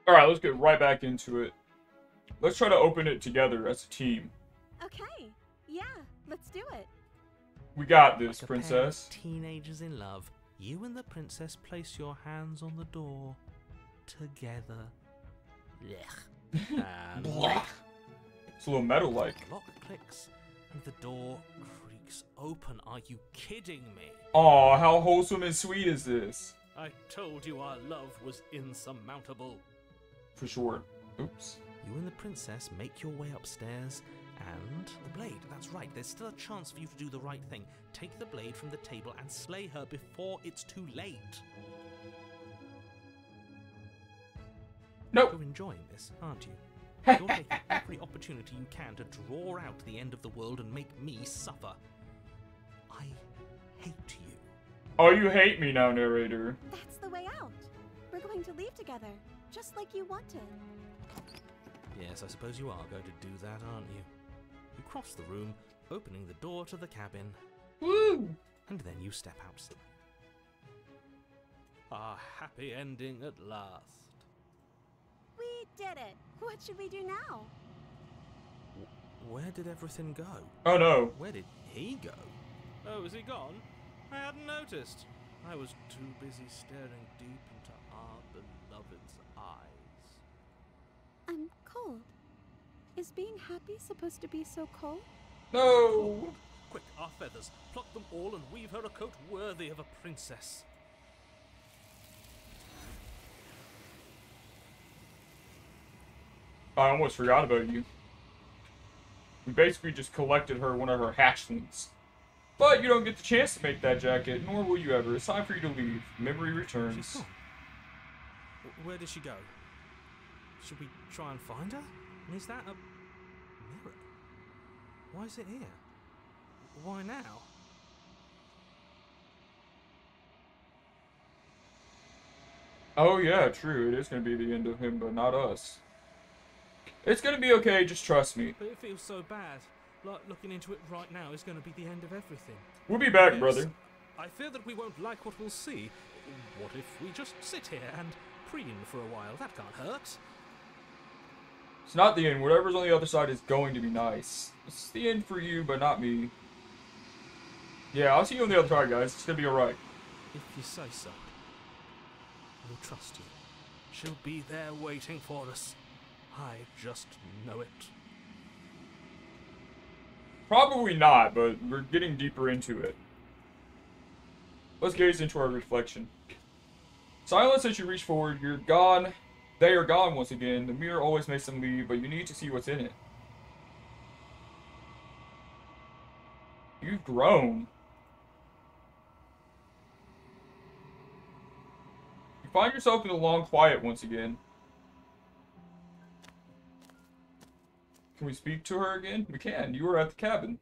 Alright, let's get right back into it. Let's try to open it together as a team. Okay, yeah, let's do it. We got this, Like a pair of princess. teenagers in love, you and the princess place your hands on the door together. Blech. And It's a little metal-like. the lock clicks and the door creaks open. Are you kidding me? Aw, how wholesome and sweet is this? I told you our love was insurmountable. For sure. Oops. You and the princess make your way upstairs, and the blade, that's right, there's still a chance for you to do the right thing. Take the blade from the table and slay her before it's too late. Nope. You're enjoying this, aren't you? You're taking every opportunity you can to draw out the end of the world and make me suffer. I hate you. Oh, you hate me now, narrator. That's the way out. We're going to leave together, just like you wanted. Yes, I suppose you are going to do that, aren't you? You cross the room, opening the door to the cabin, Woo! and then you step outside. A happy ending at last. We did it. What should we do now? Where did everything go? Oh no. Where did he go? Oh, is he gone? I hadn't noticed. I was too busy staring deep into our beloved's eyes. I'm cold. Is being happy supposed to be so cold? No. Quick, our feathers. Pluck them all and weave her a coat worthy of a princess. I almost forgot about you. We basically just collected her, one of her hatchlings. But you don't get the chance to make that jacket, nor will you ever. It's time for you to leave. Memory returns. She's gone. Where did she go? Should we try and find her? And is that a mirror? Why is it here? Why now? Oh yeah, true. It is going to be the end of him, but not us. It's going to be okay, just trust me. But it feels so bad. Like looking into it right now is going to be the end of everything. We'll be back, Yes. brother. I fear that we won't like what we'll see. What if we just sit here and preen for a while? That can't hurt. It's not the end. Whatever's on the other side is going to be nice. It's the end for you, but not me. Yeah, I'll see you on the other side, guys. It's going to be alright. If you say so. We'll trust you. She'll be there waiting for us. I just know it. Probably not, but we're getting deeper into it. Let's gaze into our reflection. Silence as you reach forward. You're gone. They are gone once again. The mirror always makes them leave, but you need to see what's in it. You've grown. You find yourself in a long quiet once again. Can we speak to her again? We can. You were at the cabin.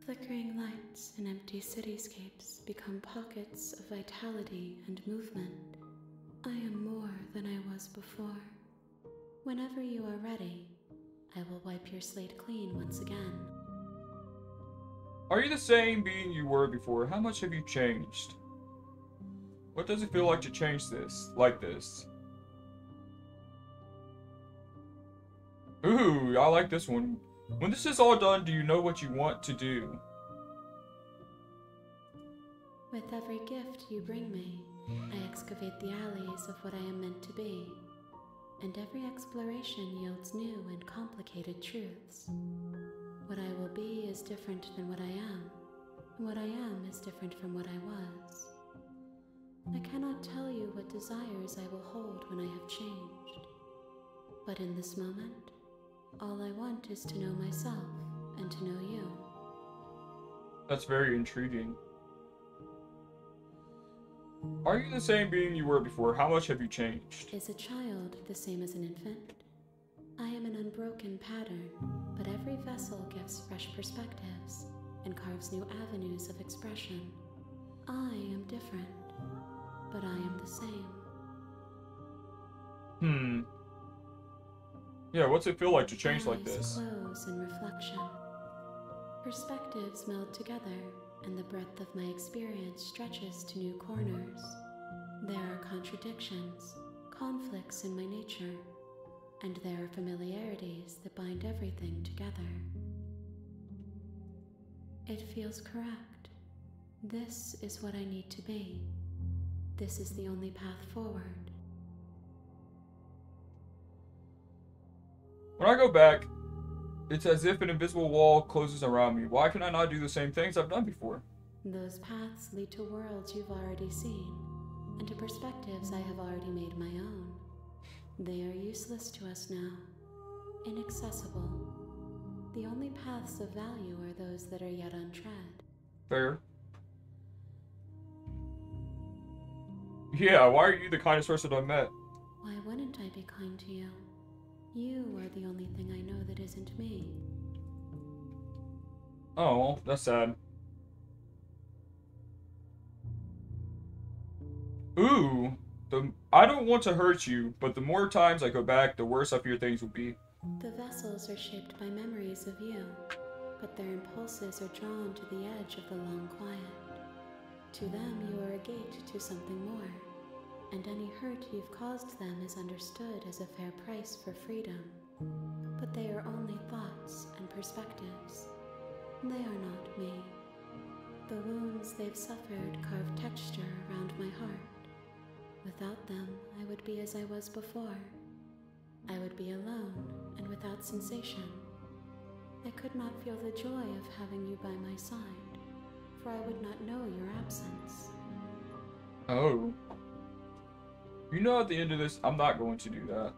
Flickering lights and empty cityscapes become pockets of vitality and movement. I am more than I was before. Whenever you are ready, I will wipe your slate clean once again. Are you the same being you were before? How much have you changed? What does it feel like to change this? Like this? Ooh, I like this one. When this is all done, do you know what you want to do? With every gift you bring me, I excavate the alleys of what I am meant to be, and every exploration yields new and complicated truths. What I will be is different than what I am, and what I am is different from what I was. I cannot tell you what desires I will hold when I have changed, but in this moment, all I want is to know myself and to know you. That's very intriguing. Are you the same being you were before? How much have you changed? Is a child the same as an infant? I am an unbroken pattern, but every vessel gives fresh perspectives and carves new avenues of expression. I am different, but I am the same. Yeah, what's it feel like to change like Eyes this? close in reflection. Perspectives meld together, and the breadth of my experience stretches to new corners. contradictions, conflicts in my nature, and there are familiarities that bind everything together. It feels correct. This is what I need to be. This is the only path forward. When I go back, it's as if an invisible wall closes around me. Why can I not do the same things I've done before? Those paths lead to worlds you've already seen, and to perspectives I have already made my own. They are useless to us now, inaccessible. The only paths of value are those that are yet untread. Fair. Yeah, why are you the kindest person I've met? Why wouldn't I be kind to you? You are the only thing I know that isn't me. Oh, that's sad. Ooh, I don't want to hurt you, but the more times I go back, the worse I fear things will be. The vessels are shaped by memories of you, but their impulses are drawn to the edge of the long quiet. To them, you are a gate to something more, and any hurt you've caused them is understood as a fair price for freedom. But they are only thoughts and perspectives. They are not me. The wounds they've suffered carve texture around my heart. Without them, I would be as I was before. I would be alone and without sensation. I could not feel the joy of having you by my side, for I would not know your absence. Oh. You know at the end of this, I'm not going to do that.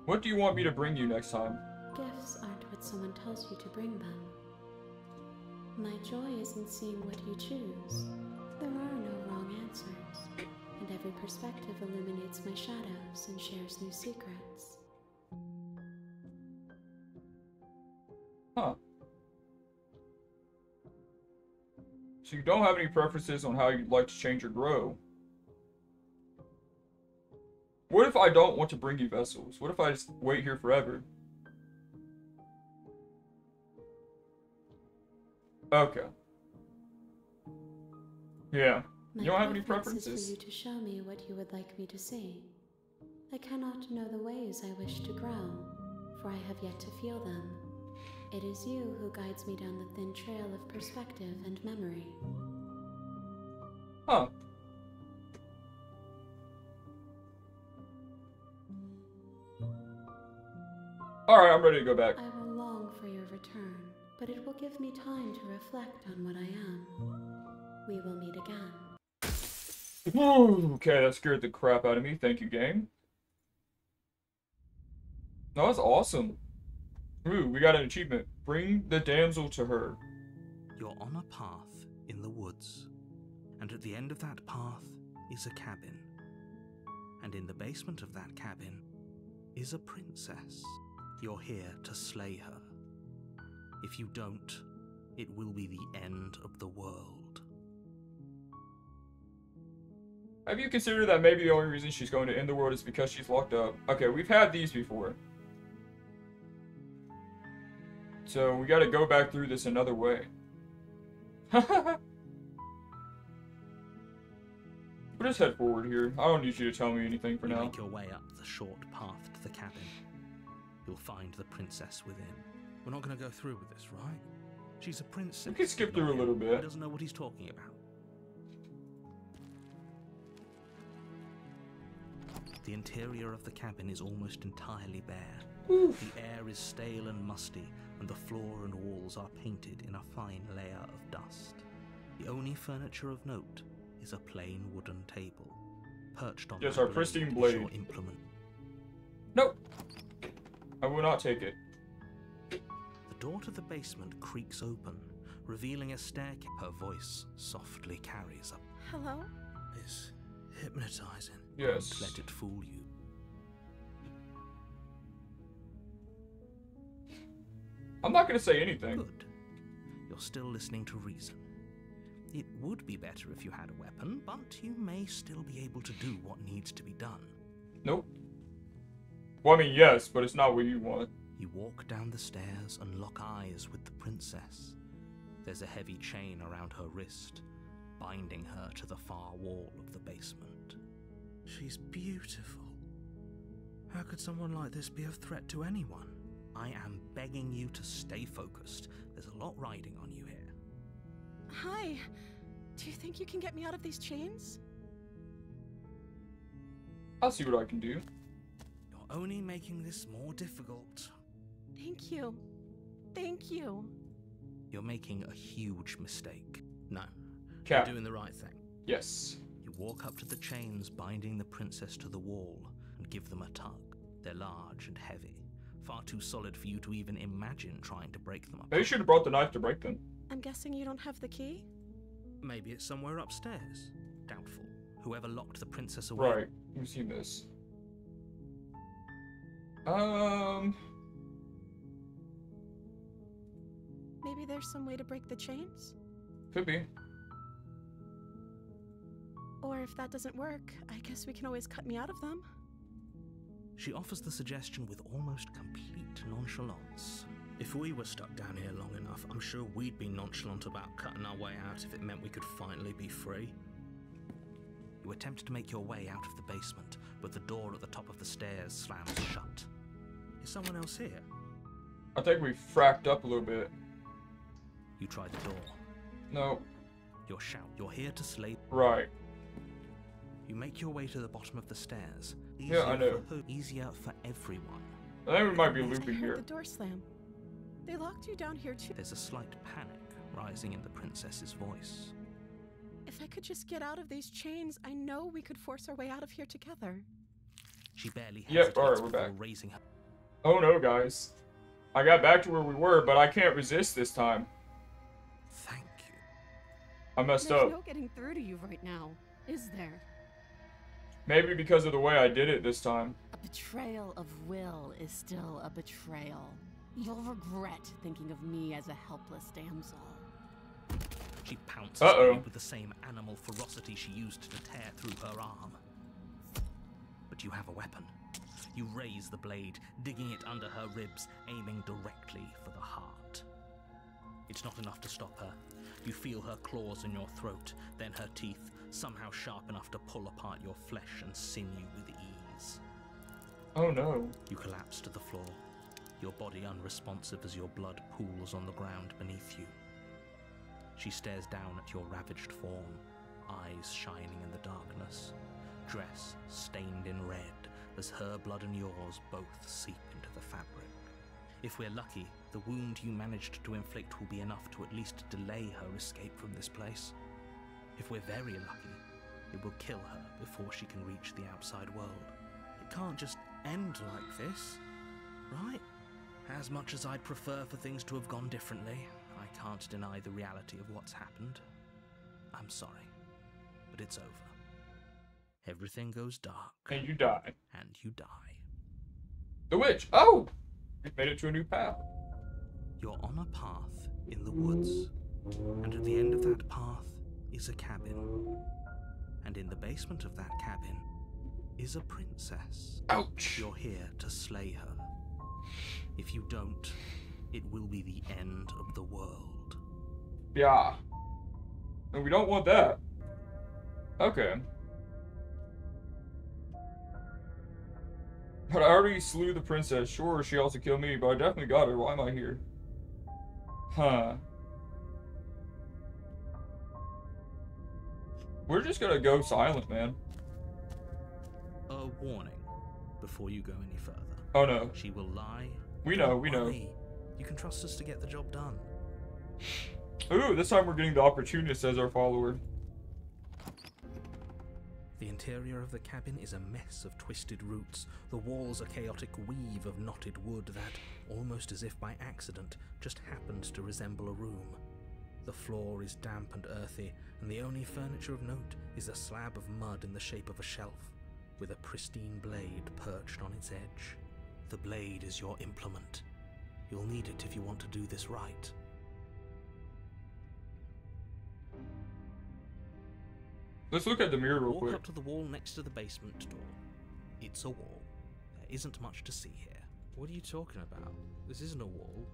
What do you want me to bring you next time? Gifts aren't what someone tells you to bring them. My joy is in seeing what you choose. There are no wrong answers, and every perspective illuminates my shadows and shares new secrets. Huh. So you don't have any preferences on how you'd like to change or grow. What if I don't want to bring you vessels? What if I just wait here forever? Okay. Yeah. You don't have any preference preferences? is for you to show me what you would like me to see. I cannot know the ways I wish to grow, for I have yet to feel them. It is you who guides me down the thin trail of perspective and memory. Huh. Alright, I'm ready to go back. I will long for your return, but it will give me time to reflect on what I am. We will meet again. Ooh, okay, that scared the crap out of me. Thank you, game. That was awesome. Ooh, we got an achievement. Bring the damsel to her. You're on a path in the woods, and at the end of that path is a cabin. And in the basement of that cabin is a princess. You're here to slay her. If you don't, it will be the end of the world. Have you considered that maybe the only reason she's going to end the world is because she's locked up? Okay, we've had these before. So we gotta go back through this another way. We'll just head forward here. I don't need you to tell me anything for You now. make your way up the short path to the cabin. You'll find the princess within. We're not going to go through with this, right? She's a princess. We can skip through a not little him. bit. He doesn't know what he's talking about. The interior of the cabin is almost entirely bare. Oof. The air is stale and musty, and the floor and walls are painted in a fine layer of dust. The only furniture of note is a plain wooden table, perched on Yes, my our pristine is blade. your implement. Nope. I will not take it. The door to the basement creaks open, revealing a staircase. Her voice softly carries up. Hello? It's hypnotizing. Yes. Don't let it fool you. I'm not gonna say anything. Good. You're still listening to reason. It would be better if you had a weapon, but you may still be able to do what needs to be done. Nope. Well, I mean, yes, but it's not what you want. You walk down the stairs and lock eyes with the princess. There's a heavy chain around her wrist, binding her to the far wall of the basement. She's beautiful. How could someone like this be a threat to anyone? I am begging you to stay focused. There's a lot riding on you here. Hi. Do you think you can get me out of these chains? I'll see what I can do. You're only making this more difficult. Thank you. Thank you. You're making a huge mistake. No, Cap. you're doing the right thing. Yes. You walk up to the chains binding the princess to the wall and give them a tug. They're large and heavy, far too solid for you to even imagine trying to break them up. They should have brought the knife to break them. I'm guessing you don't have the key? Maybe it's somewhere upstairs. Doubtful. Whoever locked the princess away. Right. We've seen this. Maybe there's some way to break the chains? Could be. Or if that doesn't work, I guess we can always cut me out of them. She offers the suggestion with almost complete nonchalance. If we were stuck down here long enough, I'm sure we'd be nonchalant about cutting our way out if it meant we could finally be free. You attempt to make your way out of the basement, but the door at the top of the stairs slams shut. Is someone else here? I think we fracked up a little bit. You try the door. No. You're here to slay. Right. You make your way to the bottom of the stairs. Yeah, I know. Easier for everyone. I think we might be I looping heard here. the door slam. They locked you down here too. There's a slight panic rising in the princess's voice. If I could just get out of these chains, I know we could force our way out of here together. She barely hesitates Yep, alright, we're before back. raising her. Oh no, guys. I got back to where we were, but I can't resist this time. Thank you. I messed There's up. no getting through to you right now, is there? Maybe because of the way I did it this time. A betrayal of will is still a betrayal. You'll regret thinking of me as a helpless damsel. She pounces on Uh-oh. you with the same animal ferocity she used to tear through her arm. But you have a weapon. You raise the blade, digging it under her ribs, aiming directly for the heart. It's not enough to stop her. You feel her claws in your throat, then her teeth, somehow sharp enough to pull apart your flesh and sinew with ease. Oh no. You collapse to the floor, your body unresponsive as your blood pools on the ground beneath you. She stares down at your ravaged form, eyes shining in the darkness, dress stained in red as her blood and yours both seep into the fabric. If we're lucky, the wound you managed to inflict will be enough to at least delay her escape from this place. If we're very lucky, it will kill her before she can reach the outside world. It can't just end like this, right? As much as I'd prefer for things to have gone differently, I can't deny the reality of what's happened. I'm sorry, but it's over. Everything goes dark. And you die. And you die. The witch! Oh! We've made it to a new path. You're on a path in the woods, and at the end of that path is a cabin. And in the basement of that cabin is a princess. Ouch! You're here to slay her. If you don't, it will be the end of the world. Yeah. And we don't want that. Okay. But I already slew the princess. Sure, she also killed me, but I definitely got her. Why am I here? Huh. We're just gonna go silent, man. A warning before you go any further. Oh no. She will lie. We know, Don't we know. worry. You can trust us to get the job done. Ooh, this time we're getting the opportunist as our follower. The interior of the cabin is a mess of twisted roots, the walls a chaotic weave of knotted wood that, almost as if by accident, just happens to resemble a room. The floor is damp and earthy, and the only furniture of note is a slab of mud in the shape of a shelf, with a pristine blade perched on its edge. The blade is your implement. You'll need it if you want to do this right. Let's look at the mirror real Walk quick. up to the wall next to the basement door. It's a wall. There isn't much to see here. What are you talking about? This isn't a wall.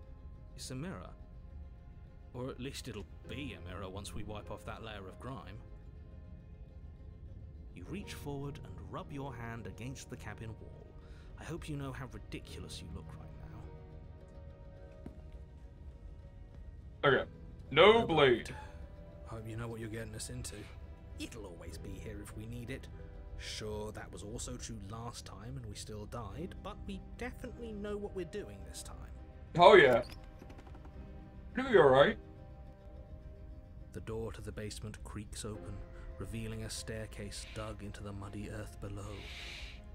It's a mirror. Or at least it'll be a mirror once we wipe off that layer of grime. You reach forward and rub your hand against the cabin wall. I hope you know how ridiculous you look right now. Okay. No blade. Hope you know what you're getting us into. It'll always be here if we need it. Sure, that was also true last time and we still died, but we definitely know what we're doing this time. Oh yeah. It'll be alright. The door to the basement creaks open, revealing a staircase dug into the muddy earth below.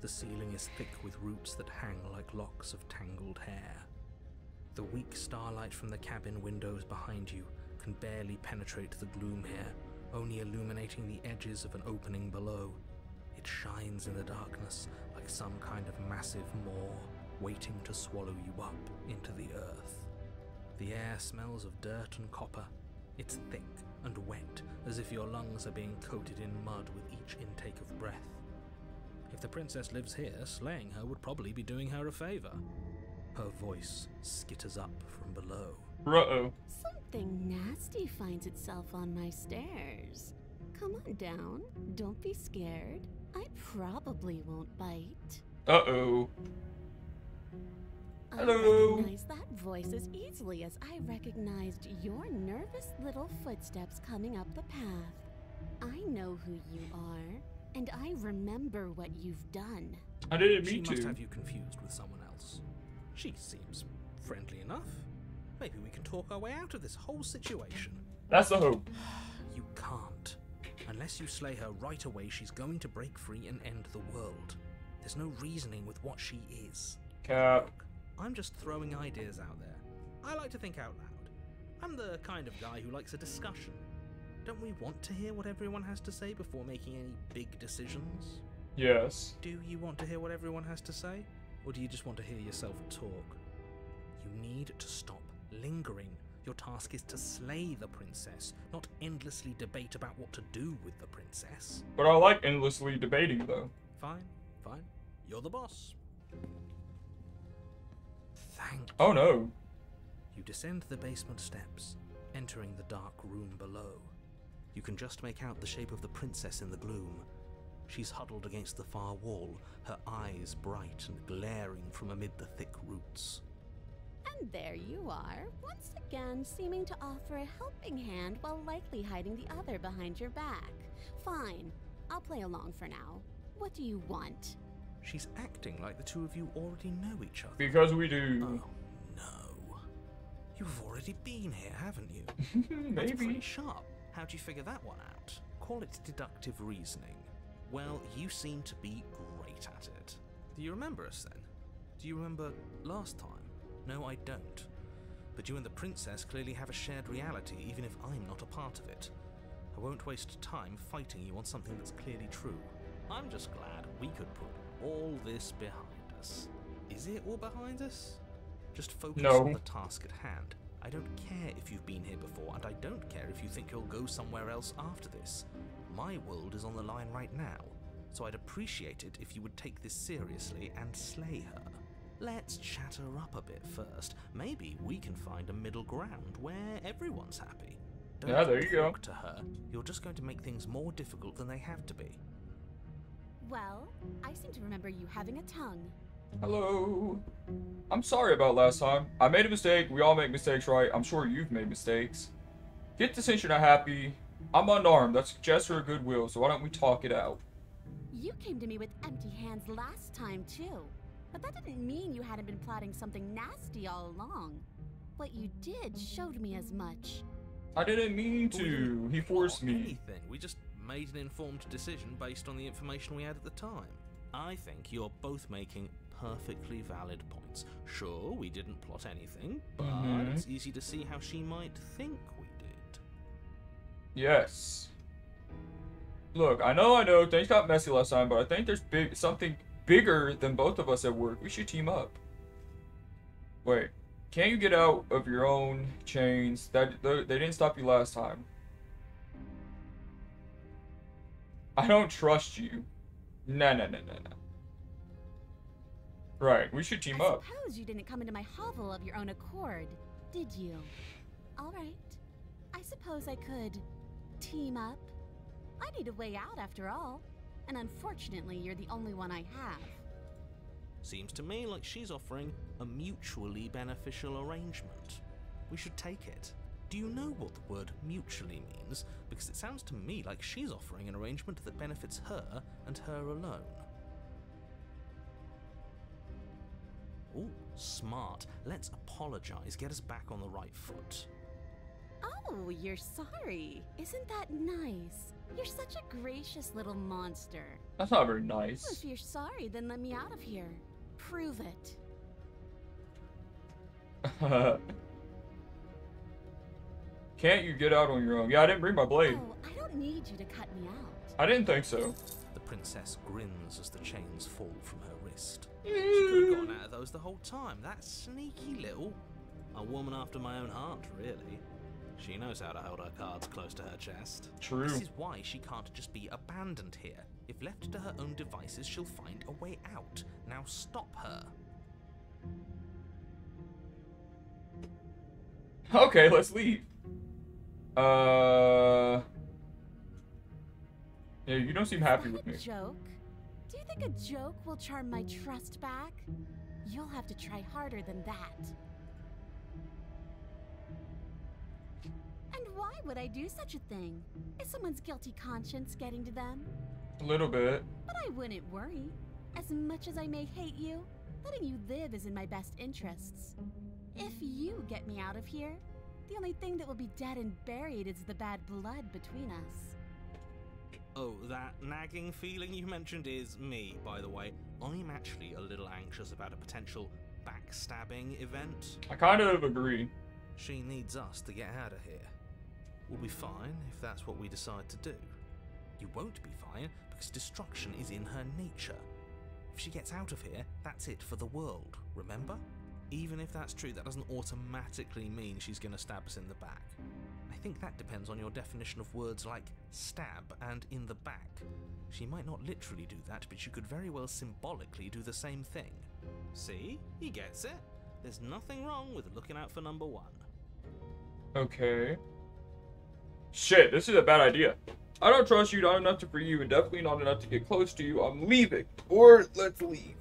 The ceiling is thick with roots that hang like locks of tangled hair. The weak starlight from the cabin windows behind you can barely penetrate the gloom here, only illuminating the edges of an opening below. It shines in the darkness like some kind of massive maw, waiting to swallow you up into the earth. The air smells of dirt and copper. It's thick and wet, as if your lungs are being coated in mud with each intake of breath. If the princess lives here, slaying her would probably be doing her a favor. Her voice skitters up from below. Uh-oh. Something nasty finds itself on my stairs. Come on down. Don't be scared. I probably won't bite. Uh-oh. I Hello. recognize that voice as easily as I recognized your nervous little footsteps coming up the path. I know who you are, and I remember what you've done. I didn't She mean must to. have you confused with someone else. She seems friendly enough. Maybe we can talk our way out of this whole situation. That's the hope. You can't. Unless you slay her right away, she's going to break free and end the world. There's no reasoning with what she is. Cap. Look, I'm just throwing ideas out there. I like to think out loud. I'm the kind of guy who likes a discussion. Don't we want to hear what everyone has to say before making any big decisions? Yes. Do you want to hear what everyone has to say? Or do you just want to hear yourself talk? You need to stop lingering. Your task is to slay the princess, not endlessly debate about what to do with the princess. But I like endlessly debating, though. Fine, fine. You're the boss. Thank you. Oh no. You descend the basement steps, entering the dark room below. You can just make out the shape of the princess in the gloom. She's huddled against the far wall, her eyes bright and glaring from amid the thick roots. And there you are, once again seeming to offer a helping hand while likely hiding the other behind your back. Fine, I'll play along for now. What do you want? She's acting like the two of you already know each other. Because we do. Oh, no. You've already been here, haven't you? That's Maybe. pretty sharp. How'd you figure that one out? Call it deductive reasoning. Well, you seem to be great at it. Do you remember us then? Do you remember last time? No, I don't. But you and the princess clearly have a shared reality, even if I'm not a part of it. I won't waste time fighting you on something that's clearly true. I'm just glad we could put all this behind us. Is it all behind us? Just focus No. on the task at hand. I don't care if you've been here before, and I don't care if you think you'll go somewhere else after this. My world is on the line right now, so I'd appreciate it if you would take this seriously and slay her. Let's chat her up a bit first. Maybe we can find a middle ground where everyone's happy. Don't Yeah, there you go. talk to her. You're just going to make things more difficult than they have to be. Well, I seem to remember you having a tongue. Hello. I'm sorry about last time. I made a mistake. We all make mistakes, right? I'm sure you've made mistakes. Get the sense you're not happy. I'm unarmed. That's a gesture of goodwill, so why don't we talk it out? You came to me with empty hands last time, too. But that didn't mean you hadn't been plotting something nasty all along. What you did showed me as much. I didn't mean But we didn't to. He forced plot me. anything. We just made an informed decision based on the information we had at the time. I think you're both making perfectly valid points. Sure, we didn't plot anything, but it's easy to see how she might think we did. Yes. Look, I know, things got messy last time, but I think there's something bigger than both of us at work. We should team up. Wait, can't you get out of your own chains? They didn't stop you last time. I don't trust you. No. Right, we should team I up. suppose you didn't come into my hovel of your own accord, did you? All right. I suppose I could team up. I need a way out after all. and unfortunately, you're the only one I have. Seems to me like she's offering a mutually beneficial arrangement. We should take it. Do you know what the word mutually means? Because it sounds to me like she's offering an arrangement that benefits her and her alone. Ooh, smart. Let's apologize, get us back on the right foot. Oh, you're sorry. Isn't that nice? You're such a gracious little monster. That's not very Well, nice. if you're sorry, then let me out of here. Prove it. Can't you get out on your own? Yeah, I didn't bring my blade. Oh, I don't need you to cut me out. I didn't think so. The princess grins as the chains fall from her wrist. She could have gotten out of those the whole time. That sneaky little... A woman after my own heart, really. She knows how to hold her cards close to her chest. True. This is why she can't just be abandoned here. If left to her own devices, she'll find a way out. Now stop her. Okay, let's leave. Yeah, you don't seem happy with me. Joke? Do you think a joke will charm my trust back? You'll have to try harder than that. And why would I do such a thing? Is someone's guilty conscience getting to them? A little bit. But I wouldn't worry. As much as I may hate you, letting you live is in my best interests. If you get me out of here, the only thing that will be dead and buried is the bad blood between us. Oh, that nagging feeling you mentioned is me, by the way. I'm actually a little anxious about a potential backstabbing event. I kind of agree. She needs us to get out of here. We'll be fine if that's what we decide to do. You won't be fine because destruction is in her nature. If she gets out of here, that's it for the world, remember? Even if that's true, that doesn't automatically mean she's going to stab us in the back. I think that depends on your definition of words like stab and in the back. She might not literally do that, but she could very well symbolically do the same thing. See? He gets it. There's nothing wrong with looking out for number one. Okay. Shit, this is a bad idea. I don't trust you, not enough to free you, and definitely not enough to get close to you. I'm leaving. Or let's leave.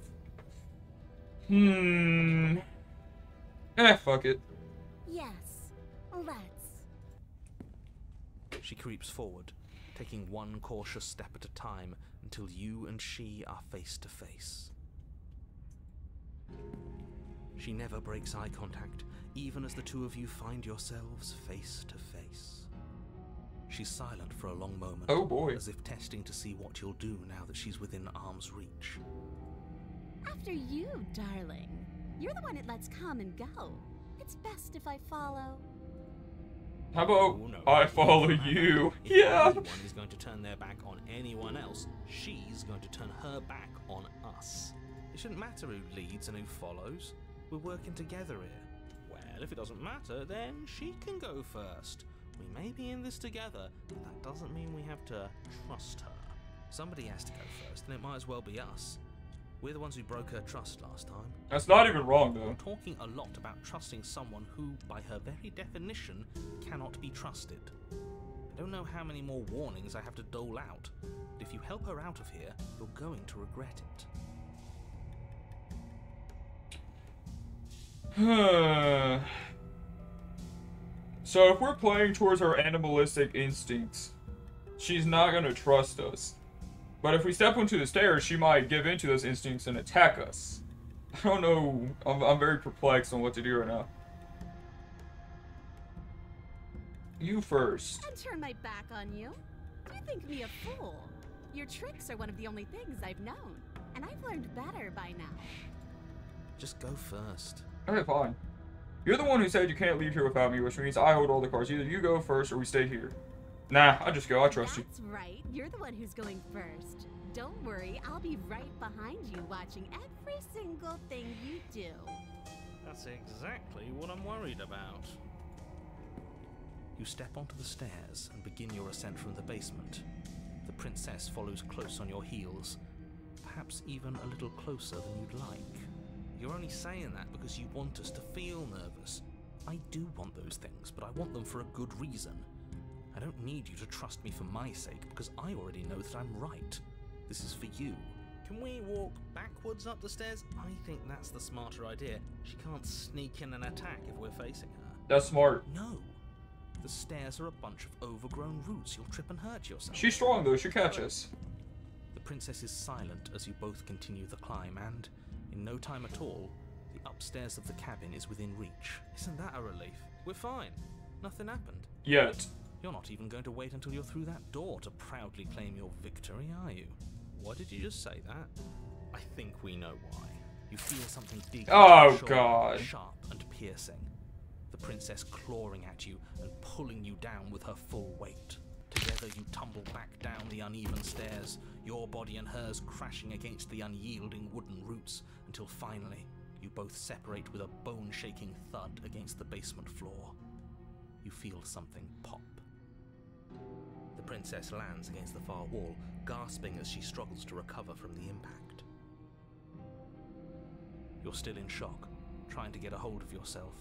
Fuck it. Yes, let's. She creeps forward, taking one cautious step at a time until you and she are face to face. She never breaks eye contact, even as the two of you find yourselves face to face. She's silent for a long moment, Oh boy. as if testing to see what you'll do now that she's within arm's reach. After you, darling. You're the one it lets come and go. It's best if I follow. How about Oh, no. I follow you? If Yeah. anyone is going to turn their back on anyone else, she's going to turn her back on us. It shouldn't matter who leads and who follows. We're working together here. Well, if it doesn't matter, then she can go first. We may be in this together, but that doesn't mean we have to trust her. Somebody has to go first, and it might as well be us. We're the ones who broke her trust last time. That's not even wrong, though. I'm talking a lot about trusting someone who, by her very definition, cannot be trusted. I don't know how many more warnings I have to dole out, but if you help her out of here, you're going to regret it. So if we're playing towards our animalistic instincts, she's not gonna trust us. But if we step onto the stairs, she might give in to those instincts and attack us. I don't know. I'm very perplexed on what to do right now. You first. I'd turn my back on you. You think me a fool. Your tricks are one of the only things I've known, and I've learned better by now. Just go first. Okay, fine. You're the one who said you can't leave here without me, which means I hold all the cards. Either you go first or we stay here. Nah, I just go. I trust you. That's right. You're the one who's going first. Don't worry, I'll be right behind you watching every single thing you do. That's exactly what I'm worried about. You step onto the stairs and begin your ascent from the basement. The princess follows close on your heels, perhaps even a little closer than you'd like. You're only saying that because you want us to feel nervous. I do want those things, but I want them for a good reason. I don't need you to trust me for my sake, because I already know that I'm right. This is for you. Can we walk backwards up the stairs? I think that's the smarter idea. She can't sneak in and attack if we're facing her. That's smart. No. The stairs are a bunch of overgrown roots. You'll trip and hurt yourself. She's strong, though. She'll catch us. The princess is silent as you both continue the climb, and in no time at all, the upstairs of the cabin is within reach. Isn't that a relief? We're fine. Nothing happened. Yet. You're not even going to wait until you're through that door to proudly claim your victory, are you? Why did you just say that? I think we know why. You feel something dig into Oh, your shoulder, God. sharp and piercing. The princess clawing at you and pulling you down with her full weight. Together you tumble back down the uneven stairs, your body and hers crashing against the unyielding wooden roots, until finally you both separate with a bone-shaking thud against the basement floor. You feel something pop. The princess lands against the far wall, gasping as she struggles to recover from the impact. You're still in shock, trying to get a hold of yourself.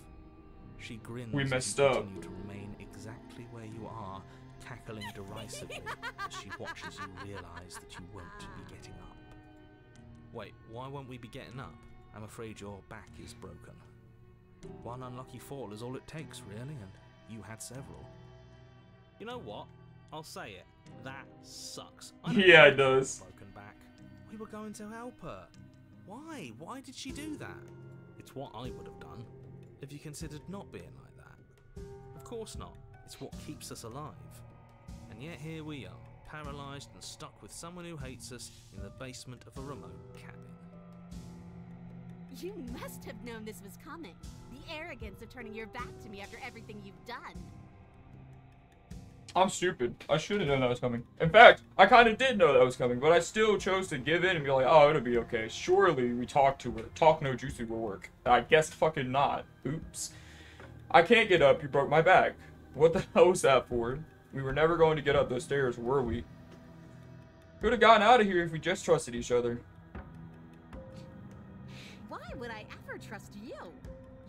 She grins We as messed you up. continue to remain exactly where you are, cackling derisively as she watches you realise that you won't be getting up. Wait, why won't we be getting up? I'm afraid your back is broken. One unlucky fall is all it takes, really, and you had several. You know what? I'll say it. That sucks. I don't Yeah, know it does. broken back. We were going to help her. Why? Why did she do that? It's what I would have done if you considered not being like that. Of course not. It's what keeps us alive. And yet here we are, paralysed and stuck with someone who hates us in the basement of a remote cabin. You must have known this was coming. The arrogance of turning your back to me after everything you've done. I'm stupid. I should have known that was coming. In fact, I kind of did know that was coming, but I still chose to give in and be like, oh, it'll be okay. Surely we talk to her. Talk no juicy will work. I guess fucking not. Oops. I can't get up. You broke my back. What the hell was that for? We were never going to get up those stairs, were we? Could have gotten out of here if we just trusted each other. Why would I ever trust you?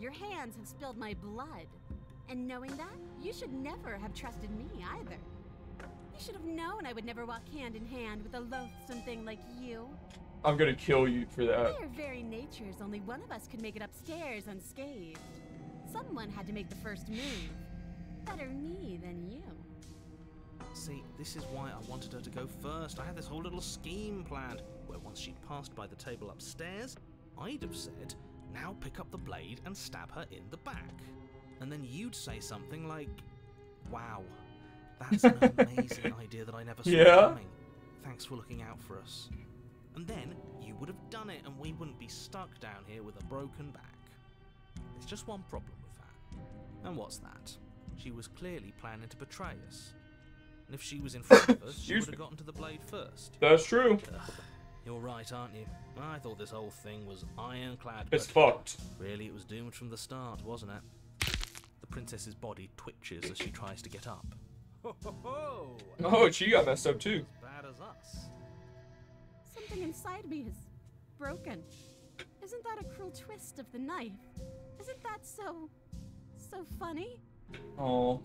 Your hands have spilled my blood. And knowing that, you should never have trusted me either. You should have known I would never walk hand in hand with a loathsome thing like you. I'm gonna kill you for that. By our very natures, only one of us could make it upstairs unscathed. Someone had to make the first move. Better me than you. See, this is why I wanted her to go first. I had this whole little scheme planned, where once she'd passed by the table upstairs, I'd have said, now pick up the blade and stab her in the back. And then you'd say something like, wow, that's an amazing idea that I never saw coming. Thanks for looking out for us. And then you would have done it and we wouldn't be stuck down here with a broken back. There's just one problem with that. And what's that? She was clearly planning to betray us. And if she was in front of us, she would have gotten to the blade first. That's true. Ugh, you're right, aren't you? I thought this whole thing was ironclad. It's but fucked. really, it was doomed from the start, wasn't it? The princess's body twitches as she tries to get up. Ho ho ho! Oh, she got messed up too. As bad as us. Something inside me is broken. Isn't that a cruel twist of the knife? Isn't that so funny? Oh.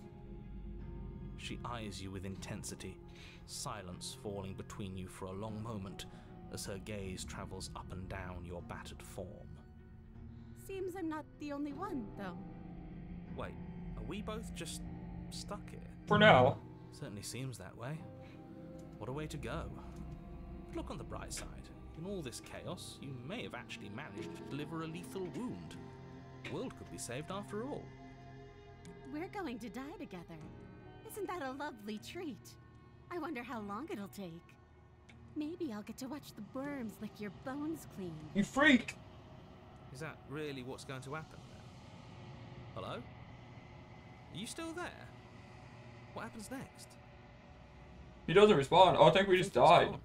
She eyes you with intensity, silence falling between you for a long moment as her gaze travels up and down your battered form. Seems I'm not the only one, though. Wait, are we both just stuck here? For now. Certainly seems that way. What a way to go. But look on the bright side. In all this chaos, you may have actually managed to deliver a lethal wound. The world could be saved after all. We're going to die together. Isn't that a lovely treat? I wonder how long it'll take. Maybe I'll get to watch the worms lick your bones clean. You freak. Is that really what's going to happen then? Hello? Are you still there? What happens next? He doesn't respond. Oh, I think we just Think he's died. gone.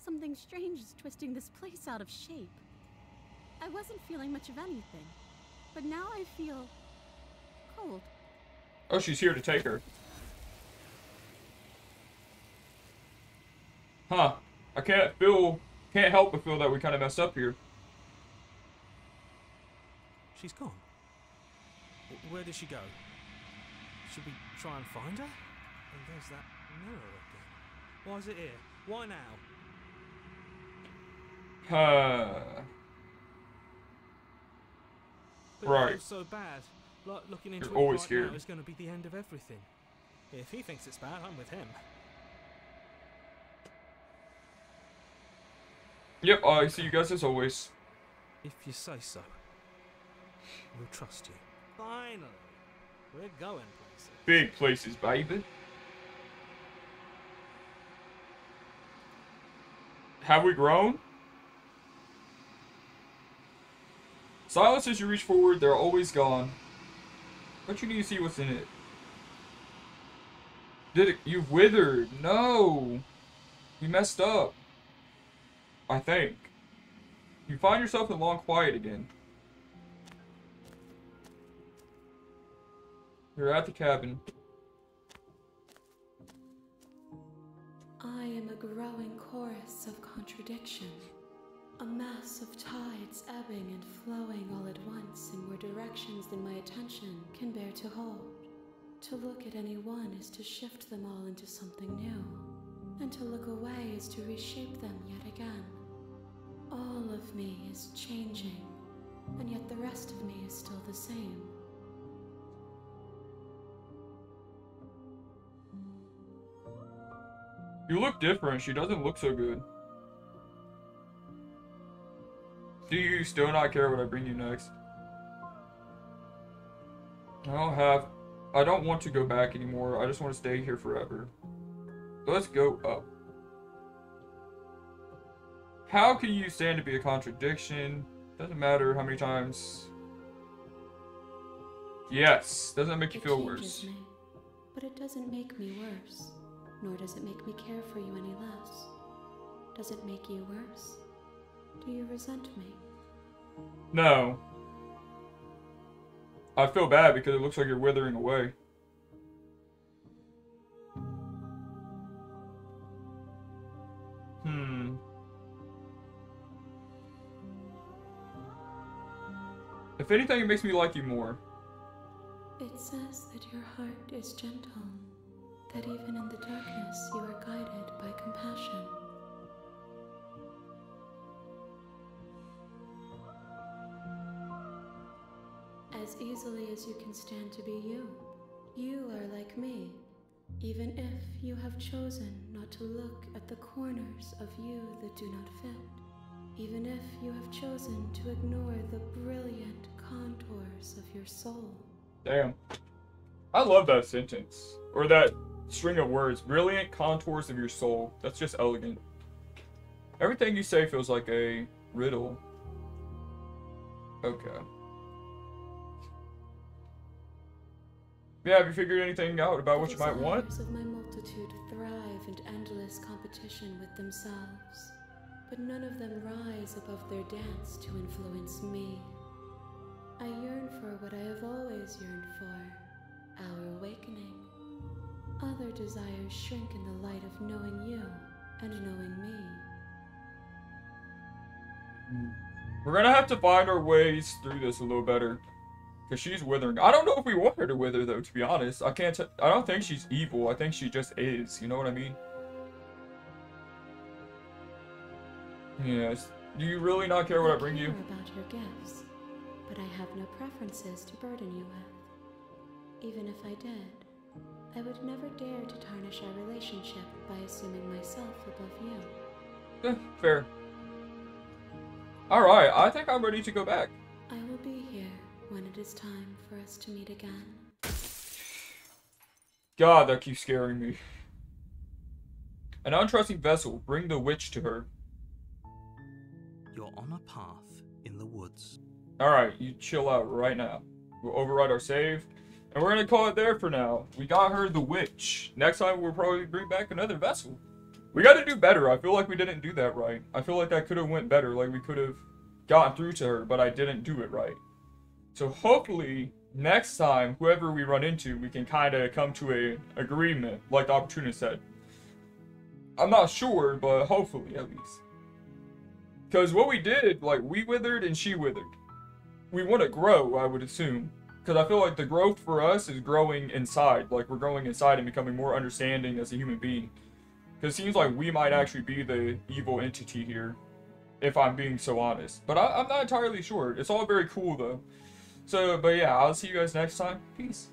Something strange is twisting this place out of shape. I wasn't feeling much of anything, but now I feel cold. Oh, she's here to take her. Huh. I can't help but feel that we kind of messed up here. She's gone. Where did she go? Should we try and find her? And there's that mirror again. Why is it here? Why now? But Right. it feels so bad. Like looking into You're it always right scared. now is going to be the end of everything. If he thinks it's bad, I'm with him. Yep, I see you guys as always. If you say so. We'll trust you. Finally. We're going places. Big places, baby. Have we grown? Silence as you reach forward, they're always gone. But you need to see what's in it. You've withered. No. You messed up. I think. You find yourself in long quiet again. You're at the cabin. I am a growing chorus of contradiction. A mass of tides ebbing and flowing all at once in more directions than my attention can bear to hold. To look at any one is to shift them all into something new, and to look away is to reshape them yet again. All of me is changing, and yet the rest of me is still the same. You look different. She doesn't look so good. Do you still not care what I bring you next? I don't want to go back anymore. I just want to stay here forever. Let's go up. How can you stand to be a contradiction? Doesn't matter how many times. Yes. Doesn't make you It feel changes worse. me, but it doesn't make me worse, nor does it make me care for you any less. Does it make you worse? Do you resent me? No. I feel bad because it looks like you're withering away. If anything, it makes me like you more. It says that your heart is gentle, that even in the darkness you are guided by compassion. As easily as you can stand to be you, you are like me, even if you have chosen not to look at the corners of you that do not fit, even if you have chosen to ignore the brilliant contours of your soul. Damn. I love that sentence. Or that string of words. Brilliant contours of your soul. That's just elegant. Everything you say feels like a riddle. Okay. Yeah, have you figured anything out about what you might want? The desires of my multitude thrive in endless competition with themselves, but none of them rise above their dance to influence me. I yearn for what I have always yearned for, our awakening. Other desires shrink in the light of knowing you and knowing me. We're gonna have to find our ways through this a little better. Because she's withering. I don't know if we want her to wither, though, to be honest. I don't think she's evil. I think she just is. You know what I mean? Yes. Do you really not care what I bring you? I care about your gifts, but I have no preferences to burden you with. Even if I did, I would never dare to tarnish our relationship by assuming myself above you. Fair. Alright, I think I'm ready to go back. I will be here when it is time for us to meet again. God, that keeps scaring me. An untrusting vessel. Bring the witch to her. You're on a path in the woods. Alright, you chill out right now. We'll override our save. And we're gonna call it there for now. We got her the witch. Next time we'll probably bring back another vessel. We gotta do better. I feel like we didn't do that right. I feel like that could have went better. Like we could have gotten through to her, but I didn't do it right. So hopefully, next time, whoever we run into, we can kind of come to an agreement, like the opportunist said. I'm not sure, but hopefully, at least. Because what we did, like, we withered and she withered. We want to grow, I would assume. Because I feel like the growth for us is growing inside. Like, we're growing inside and becoming more understanding as a human being. Because it seems like we might actually be the evil entity here. if I'm being so honest. But I'm not entirely sure. It's all very cool though. So, but yeah, I'll see you guys next time. Peace.